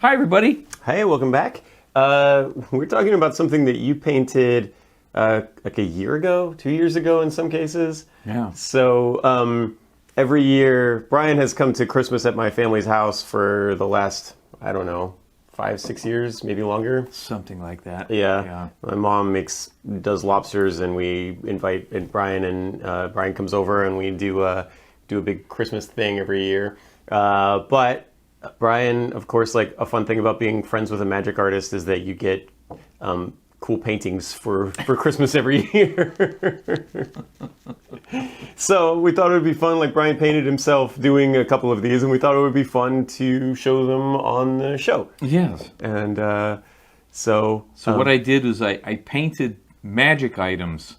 Hi, everybody. Hey, welcome back. We're talking about something that you painted like a year ago, 2 years ago in some cases. Yeah. So every year, Brian has come to Christmas at my family's house for the last, I don't know, 5-6 years, maybe longer. Something like that. Yeah. My mom does lobsters, and we invite Brian, and Brian comes over, and we do a big Christmas thing every year. But Brian, of course, like a fun thing about being friends with a magic artist is that you get cool paintings for Christmas every year. So we thought it would be fun, like Brian painted himself doing a couple of these, and we thought it would be fun to show them on the show. Yes. And so what I did was I painted magic items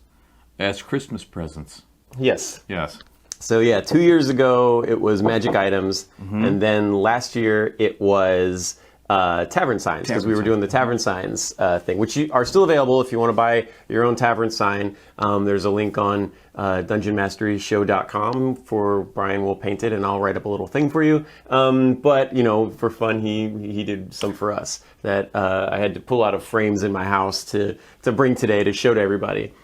as Christmas presents. Yes. Yes. So yeah, 2 years ago it was magic items, and then last year it was tavern signs, because we were doing the tavern signs thing, which are still available if you want to buy your own tavern sign. There's a link on dungeonmasteryshow.com for Brian will paint it, and I'll write up a little thing for you. But you know, for fun, he did some for us that I had to pull out of frames in my house to bring today to show to everybody.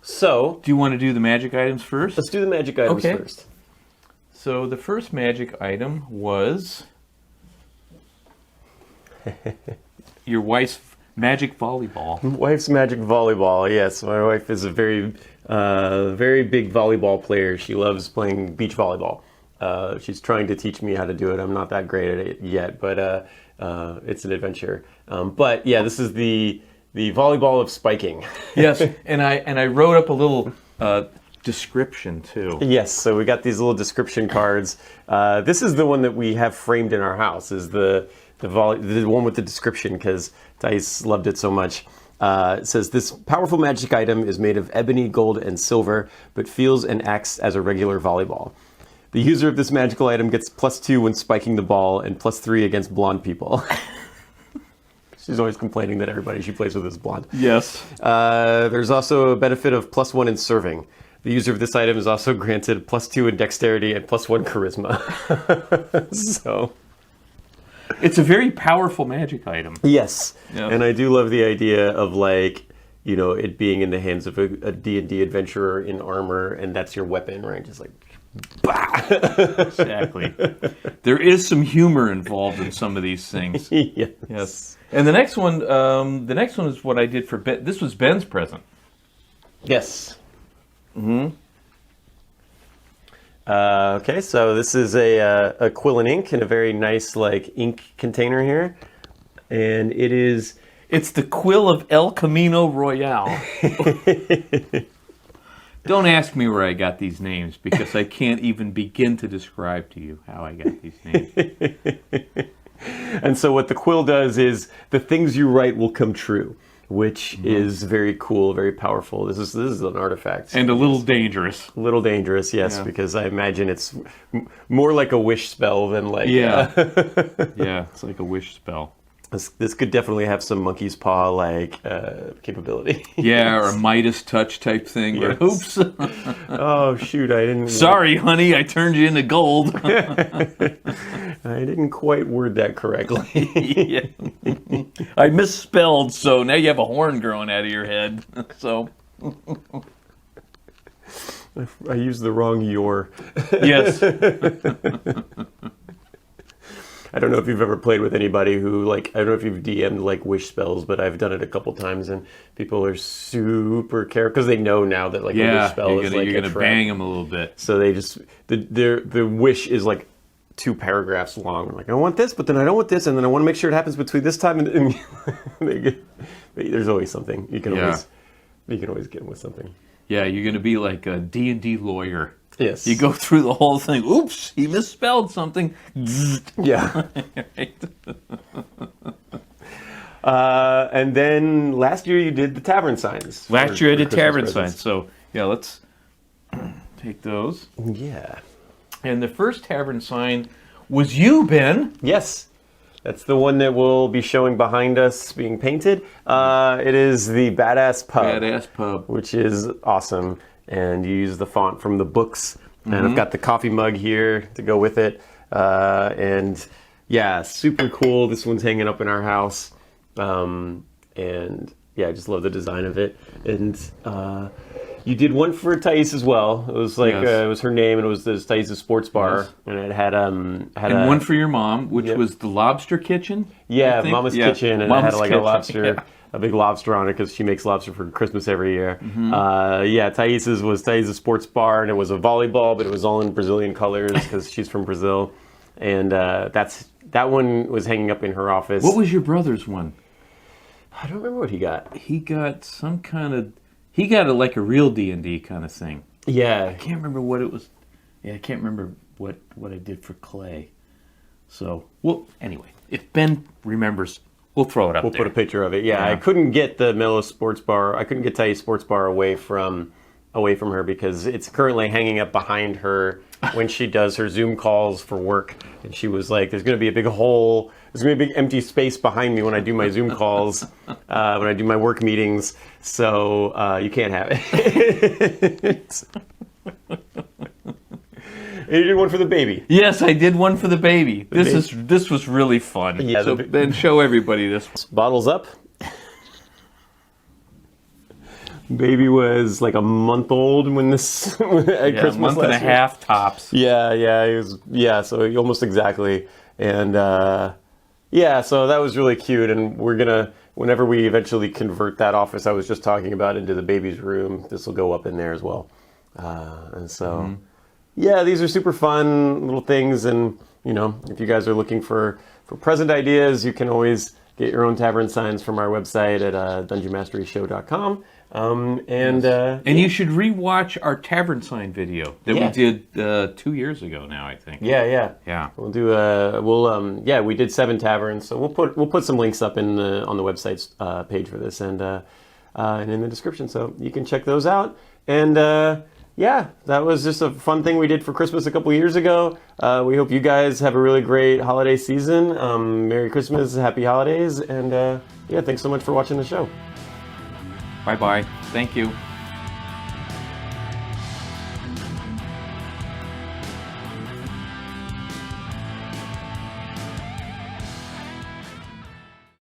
So, do you want to do the magic items first? Let's do the magic items first. So the first magic item was your wife's magic volleyball. Wife's magic volleyball. Yes, my wife is a very big volleyball player. She loves playing beach volleyball. She's trying to teach me how to do it. I'm not that great at it yet, but it's an adventure. But yeah, this is the volleyball of spiking. Yes, and I wrote up a little description too. Yes, so we got these little description cards. This is the one that we have framed in our house. Is the one with the description, because Dice loved it so much. It says, this powerful magic item is made of ebony, gold, and silver, but feels and acts as a regular volleyball. The user of this magical item gets +2 when spiking the ball and +3 against blonde people. She's always complaining that everybody she plays with is blonde. Yes. There's also a benefit of +1 in serving. The user of this item is also granted +2 in dexterity and +1 charisma. So, it's a very powerful magic item. yes. Yep. And I do love the idea of, like, you know, it being in the hands of a D&D adventurer in armor, and that's your weapon, right? Just like, bah! Exactly. There is some humor involved in some of these things. Yes. Yes. And the next one is what I did for Ben. This was Ben's present. Yes. Okay, so this is a Quill and ink in a very nice, like, ink container here, and it's the Quill of El Camino Royale. Don't ask me where I got these names, because I can't even begin to describe to you how I got these names. And so what the quill does is the things you write will come true, which is very cool, very powerful. This is an artifact. And a little dangerous. A little dangerous, yes, because I imagine it's more like a wish spell than like... Yeah, yeah, it's like a wish spell. This could definitely have some monkey's paw like capability. Yeah, or a Midas touch type thing. Yes. Where, oops. Oh, shoot, I didn't... Sorry, honey, I turned you into gold. I didn't quite word that correctly. Yeah. I misspelled, so now you have a horn growing out of your head. So I used the wrong your. Yes. I don't know if you've ever played with anybody who, like, I don't know if you've DM'd, like, wish spells, but I've done it a couple times, and people are super careful, because they know now that, like, a wish spell is, like, you're gonna bang them a little bit. So they just, the wish is, like, 2 paragraphs long. Like, I want this, but then I don't want this, and then I want to make sure it happens between this time and there's always something. You can always get with something. Yeah, you're gonna be like a D&D lawyer. Yes. You go through the whole thing. Oops, he misspelled something. Yeah. And then last year you did the tavern signs. Last year I did tavern signs. So, yeah, let's take those. Yeah. And the first tavern sign was you, Ben. Yes. That's the one that will be showing behind us being painted. It is the Badass Pub. Badass Pub. Which is awesome. And you use the font from the books. And I've got the coffee mug here to go with it. And Yeah, super cool. This one's hanging up in our house. And yeah, I just love the design of it. And you did one for Thais as well. It was like Yes. it was her name, and it was the Thais' Sports Bar, Yes. and it had And one for your mom, which was the Lobster Kitchen. yeah, I think? Mama's Yeah, Kitchen, and Mama's it had like Kitchen, a lobster, yeah. a big lobster on it because she makes lobster for Christmas every year. Mm-hmm. Yeah, Thais' was Thais' Sports Bar, and it was a volleyball, but it was all in Brazilian colors because she's from Brazil, and that one was hanging up in her office. What was your brother's one? I don't remember what he got. He got some kind of. He got like a real D&D kind of thing. Yeah, I can't remember what it was. Yeah, I can't remember what I did for Clay. So, well, anyway, if Ben remembers, we'll throw it up we'll there. put a picture of it. Yeah, Yeah. I couldn't get the Mellow Sports Bar. I couldn't get Thais Sports Bar away from her because it's currently hanging up behind her when she does her Zoom calls for work. And she was like, "There's going to be a big hole. There's going to be a big empty space behind me when I do my Zoom calls, when I do my work meetings. So you can't have it." And you did one for the baby. Yes, I did one for the baby. This was really fun. Yeah, so then show everybody this one. Bottles up. Baby was like a month old when this at Yeah, Christmas a month and a last year. half tops. Yeah, he was. Yeah, so almost exactly. And yeah, so that was really cute. And we're gonna, whenever we eventually convert that office I was just talking about into the baby's room, this will go up in there as well. And so, yeah, these are super fun little things. And you know, if you guys are looking for present ideas, you can always get your own tavern signs from our website at dungeonmasteryshow.com. And you should rewatch our tavern sign video that Yeah. we did 2 years ago now, I think. Yeah. We'll do we did 7 taverns, so we'll put some links up on the website's page for this and in the description, so you can check those out. And yeah, that was just a fun thing we did for Christmas a couple years ago. We hope you guys have a really great holiday season. Merry Christmas, happy holidays, and yeah, thanks so much for watching the show. Bye-bye. Thank you.